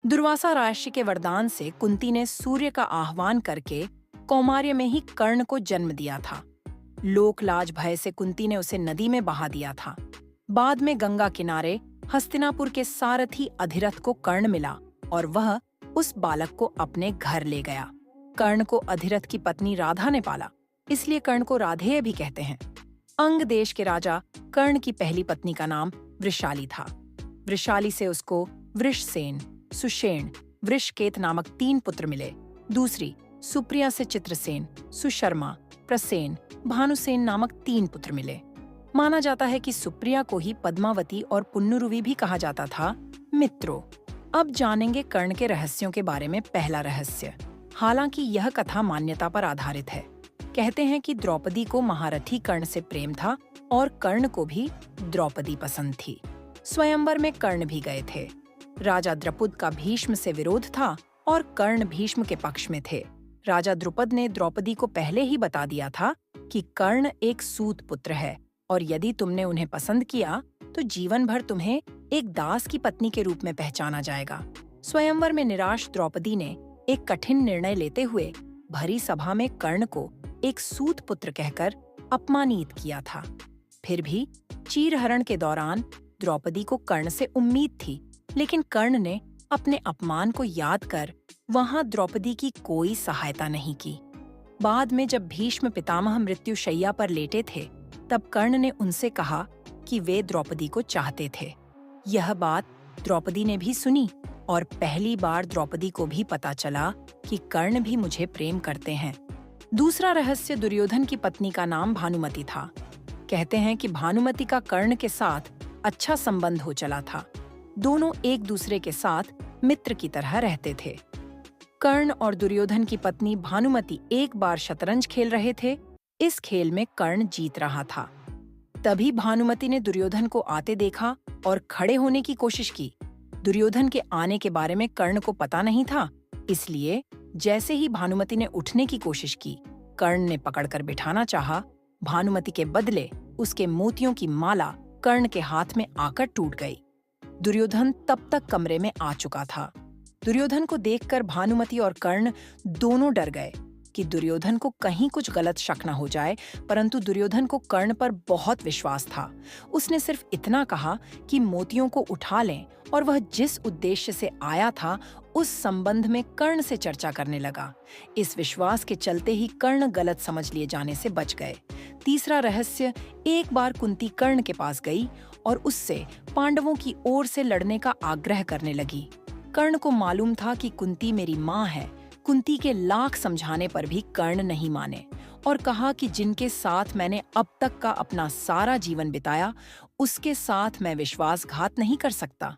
दुर्वासा ऋषि के वरदान से कुंती ने सूर्य का आह्वान करके कौमार्य में ही कर्ण को जन्म दिया था। लोक लाज भय से कुंती ने उसे नदी में बहा दिया था। बाद में गंगा किनारे हस्तिनापुर के सारथी अधिरथ को कर्ण मिला और वह उस बालक को अपने घर ले गया। कर्ण को अधिरथ की पत्नी राधा ने पाला, इसलिए कर्ण को राधेय भी कहते हैं। अंग देश के राजा कर्ण की पहली पत्नी का नाम वृषाली था। वृषाली से उसको वृषसेन, सुषेण, वृषकेत नामक 3 पुत्र मिले। दूसरी सुप्रिया से चित्रसेन, सुशर्मा, प्रसेन, भानुसेन नामक 3 पुत्र मिले। माना जाता है कि सुप्रिया को ही पद्मावती और पुन्नुरुवी भी कहा जाता था। मित्रों, अब जानेंगे कर्ण के रहस्यों के बारे में पहला रहस्य। हालांकि यह कथा मान्यता पर आधारित है। कहते हैं कि द्रौपदी को महारथी कर्ण से प्रेम था और कर्ण को भी द्रौपदी पसंद थी। स्वयंवर में कर्ण भी गए थे। राजा द्रुपद का भीष्म से विरोध था और कर्ण भीष्म के पक्ष में थे। राजा द्रुपद ने द्रौपदी को पहले ही बता दिया था कि कर्ण एक सूत पुत्र है और यदि तुमने उन्हें पसंद किया तो जीवन भर तुम्हें एक दास की पत्नी के रूप में पहचाना जाएगा। स्वयंवर में निराश द्रौपदी ने एक कठिन निर्णय लेते हुए भरी सभा में कर्ण को एक सूत पुत्र कहकर अपमानित किया था। फिर भी चीरहरण के दौरान द्रौपदी को कर्ण से उम्मीद थी, लेकिन कर्ण ने अपने अपमान को याद कर वहां द्रौपदी की कोई सहायता नहीं की। बाद में जब भीष्म पितामह मृत्युशैया पर लेटे थे, तब कर्ण ने उनसे कहा कि वे द्रौपदी को चाहते थे। यह बात द्रौपदी ने भी सुनी और पहली बार द्रौपदी को भी पता चला कि कर्ण भी मुझे प्रेम करते हैं। दूसरा रहस्य दुर्योधन की पत्नी का नाम भानुमति था। कहते हैं कि भानुमति का कर्ण के साथ अच्छा संबंध हो चला था। दोनों एक दूसरे के साथ मित्र की तरह रहते थे। कर्ण और दुर्योधन की पत्नी भानुमति एक बार शतरंज खेल रहे थे। इस खेल में कर्ण जीत रहा था। तभी भानुमति ने दुर्योधन को आते देखा और खड़े होने की कोशिश की। दुर्योधन के आने के बारे में कर्ण को पता नहीं था, इसलिए जैसे ही भानुमति ने उठने की कोशिश की, कर्ण ने पकड़कर बिठाना चाहा। भानुमति के बदले उसके मोतियों की माला कर्ण के हाथ में आकर टूट गई। दुर्योधन तब तक कमरे में आ चुका था। दुर्योधन को देखकर भानुमति और कर्ण दोनों डर गए कि दुर्योधन को कहीं कुछ गलत शक न हो जाए, परंतु दुर्योधन को कर्ण पर बहुत विश्वास था। उसने सिर्फ इतना कहा कि मोतियों को उठा लें और वह जिस उद्देश्य से आया था उस संबंध में कर्ण से चर्चा करने लगा। इस विश्वास के चलते ही कर्ण गलत समझ लिए जाने से बच गए। तीसरा रहस्य, एक बार कुंती कर्ण के पास गई और उससे पांडवों की ओर से लड़ने का आग्रह करने लगी। कर्ण को मालूम था कि कुंती मेरी माँ है। कुंती के लाख समझाने पर भी कर्ण नहीं माने और कहा कि जिनके साथ मैंने अब तक का अपना सारा जीवन बिताया, उसके साथ मैं विश्वासघात नहीं कर सकता।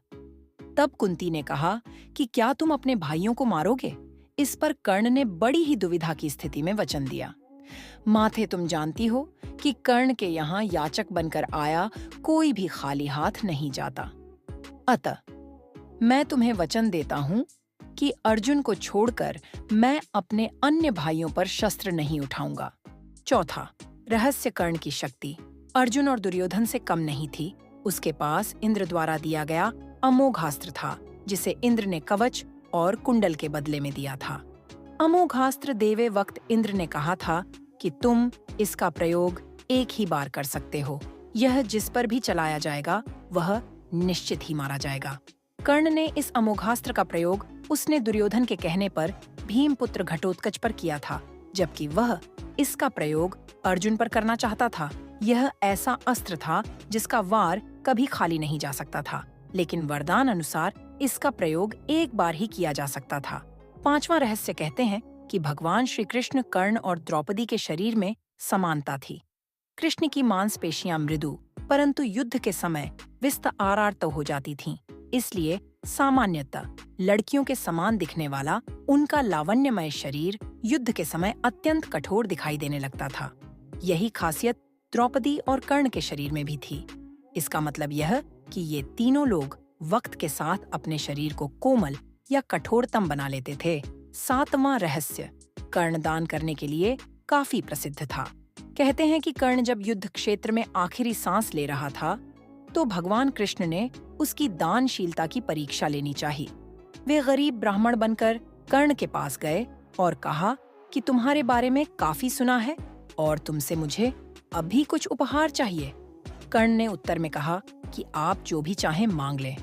तब कुंती ने कहा कि क्या तुम अपने भाइयों को मारोगे? इस पर कर्ण ने बड़ी ही दुविधा की स्थिति में वचन दिया। माथे, तुम जानती हो कि कर्ण के यहाँ याचक बनकर आया कोई भी खाली हाथ नहीं जाता। अतः मैं तुम्हें वचन देता हूँ कि अर्जुन को छोड़कर मैं अपने अन्य भाइयों पर शस्त्र नहीं उठाऊंगा। चौथा रहस्य, कर्ण की शक्ति अर्जुन और दुर्योधन से कम नहीं थी। उसके पास इंद्र द्वारा दिया गया अमोघास्त्र था, जिसे इंद्र ने कवच और कुंडल के बदले में दिया था। अमोघास्त्र देवे वक्त इंद्र ने कहा था कि तुम इसका प्रयोग एक ही बार कर सकते हो। यह जिस पर भी चलाया जाएगा वह निश्चित ही मारा जाएगा। कर्ण ने इस अमोघास्त्र का प्रयोग उसने दुर्योधन के कहने पर भीमपुत्र घटोत्कच पर किया था, जबकि वह इसका प्रयोग अर्जुन पर करना चाहता था। यह ऐसा अस्त्र था जिसका वार कभी खाली नहीं जा सकता था, लेकिन वरदान अनुसार इसका प्रयोग एक बार ही किया जा सकता था। पांचवा रहस्य, कहते हैं कि भगवान श्री कृष्ण, कर्ण और द्रौपदी के शरीर में समानता थी। कृष्ण की मांसपेशियां मृदु परंतु युद्ध के समय विस्तार तो हो जाती थीं। इसलिए सामान्यतः लड़कियों के समान दिखने वाला उनका लावण्यमय शरीर युद्ध के समय अत्यंत कठोर दिखाई देने लगता था। यही खासियत द्रौपदी और कर्ण के शरीर में भी थी। इसका मतलब यह कि ये तीनों लोग वक्त के साथ अपने शरीर को कोमल या कठोरतम बना लेते थे। सातवां रहस्य, कर्ण दान करने के लिए काफी प्रसिद्ध था। कहते हैं कि कर्ण जब युद्ध क्षेत्र में आखिरी सांस ले रहा था, तो भगवान कृष्ण ने उसकी दानशीलता की परीक्षा लेनी चाहिए। वे गरीब ब्राह्मण बनकर कर्ण के पास गए और कहा कि तुम्हारे बारे में काफी सुना है और तुमसे मुझे अभी कुछ उपहार चाहिए। कर्ण ने उत्तर में कहा कि आप जो भी चाहें मांग लें।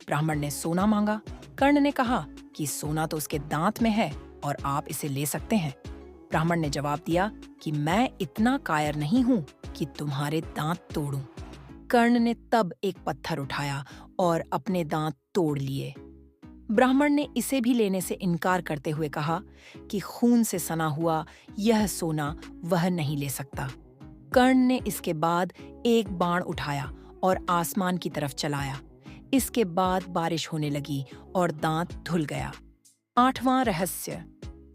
ब्राह्मण ने सोना मांगा। कर्ण ने कहा कि सोना तो उसके दांत में है और आप इसे ले सकते हैं। ब्राह्मण ने जवाब दिया कि मैं इतना कायर नहीं हूं कि तुम्हारे दांत तोड़ूं। कर्ण ने तब एक पत्थर उठाया और अपने दांत तोड़ लिए। ब्राह्मण ने इसे भी लेने से इनकार करते हुए कहा कि खून से सना हुआ यह सोना वह नहीं ले सकता। कर्ण ने इसके बाद एक बाण उठाया और आसमान की तरफ चलाया। इसके बाद बारिश होने लगी और दांत धुल गया। 8वां रहस्य।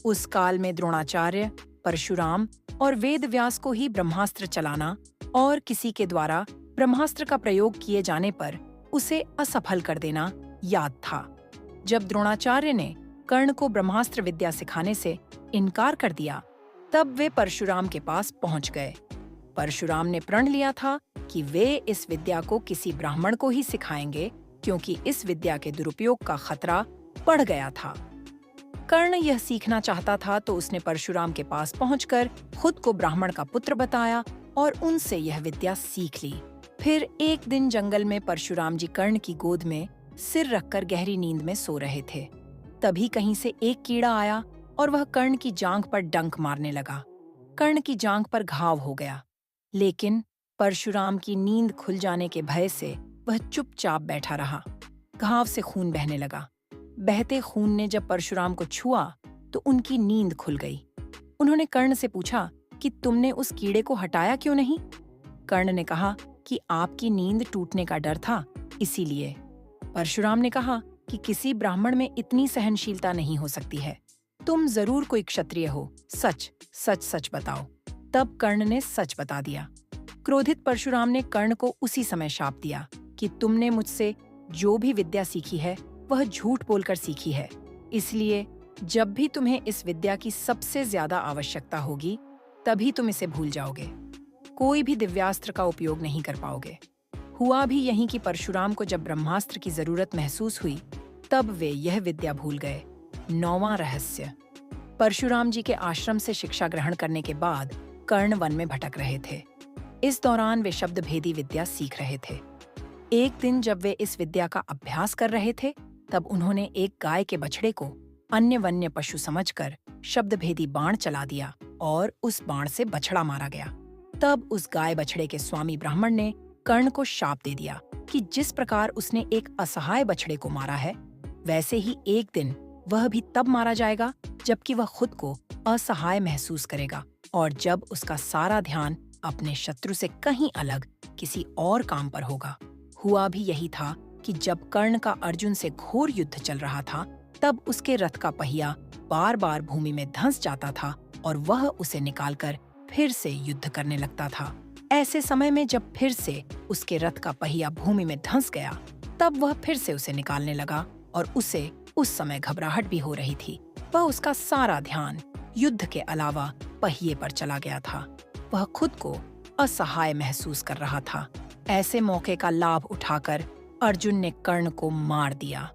उस काल में द्रोणाचार्य, परशुराम और वेदव्यास को ही ब्रह्मास्त्र चलाना और किसी के द्वारा ब्रह्मास्त्र का प्रयोग किए जाने पर उसे असफल कर देना याद था। जब द्रोणाचार्य ने कर्ण को ब्रह्मास्त्र विद्या सिखाने से इनकार कर दिया, तब वे परशुराम के पास पहुंच गए। परशुराम ने प्रण लिया था कि वे इस विद्या को किसी ब्राह्मण को ही सिखाएंगे, क्योंकि इस विद्या के दुरुपयोग का खतरा बढ़ गया था। कर्ण यह सीखना चाहता था तो उसने परशुराम के पास पहुंचकर खुद को ब्राह्मण का पुत्र बताया और उनसे यह विद्या सीख ली। फिर एक दिन जंगल में परशुराम जी कर्ण की गोद में सिर रखकर गहरी नींद में सो रहे थे। तभी कहीं से एक कीड़ा आया और वह कर्ण की जांघ पर डंक मारने लगा। कर्ण की जांघ पर घाव हो गया, लेकिन परशुराम की नींद खुल जाने के भय से वह चुपचाप बैठा रहा। घाव से खून बहने लगा। बहते खून ने जब परशुराम को छुआ तो उनकी नींद खुल गई। उन्होंने कर्ण से पूछा कि तुमने उस कीड़े को हटाया क्यों नहीं? कर्ण ने कहा कि आपकी नींद टूटने का डर था, इसीलिए। परशुराम ने कहा कि किसी ब्राह्मण में इतनी सहनशीलता नहीं हो सकती है। तुम जरूर कोई क्षत्रिय हो, सच सच सच बताओ। तब कर्ण ने सच बता दिया। क्रोधित परशुराम ने कर्ण को उसी समय शाप दिया कि तुमने मुझसे जो भी विद्या सीखी है वह झूठ बोलकर सीखी है, इसलिए जब भी तुम्हें इस विद्या की सबसे ज्यादा आवश्यकता होगी तभी तुम इसे भूल जाओगे। कोई भी दिव्यास्त्र का उपयोग नहीं कर पाओगे। हुआ भी यही कि परशुराम को जब ब्रह्मास्त्र की जरूरत महसूस हुई तब वे यह विद्या भूल गए। 9वां रहस्य। परशुराम जी के आश्रम से शिक्षा ग्रहण करने के बाद कर्ण वन में भटक रहे थे। इस दौरान वे शब्द भेदी विद्या सीख रहे थे। एक दिन जब वे इस विद्या का अभ्यास कर रहे थे तब उन्होंने एक गाय के बछड़े को अन्य वन्य पशु समझकर शब्द भेदी बाण चला दिया और उस बाण से बछड़ा मारा गया। तब उस गाय बछड़े के स्वामी ब्राह्मण ने कर्ण को शाप दे दिया कि जिस प्रकार उसने एक असहाय बछड़े को मारा है, वैसे ही एक दिन वह भी तब मारा जाएगा जबकि वह खुद को असहाय महसूस करेगा और जब उसका सारा ध्यान अपने शत्रु से कहीं अलग किसी और काम पर होगा। हुआ भी यही था कि जब कर्ण का अर्जुन से घोर युद्ध चल रहा था तब उसके रथ का पहिया बार बार भूमि में धंस जाता था और वह उसे निकालकर फिर से युद्ध करने लगता था। ऐसे समय में जब फिर से उसके रथ का पहिया भूमि में धंस गया तब वह फिर से उसे निकालने लगा और उसे उस समय घबराहट भी हो रही थी। वह उसका सारा ध्यान युद्ध के अलावा पहिए पर चला गया था। वह खुद को असहाय महसूस कर रहा था। ऐसे मौके का लाभ उठाकर अर्जुन ने कर्ण को मार दिया।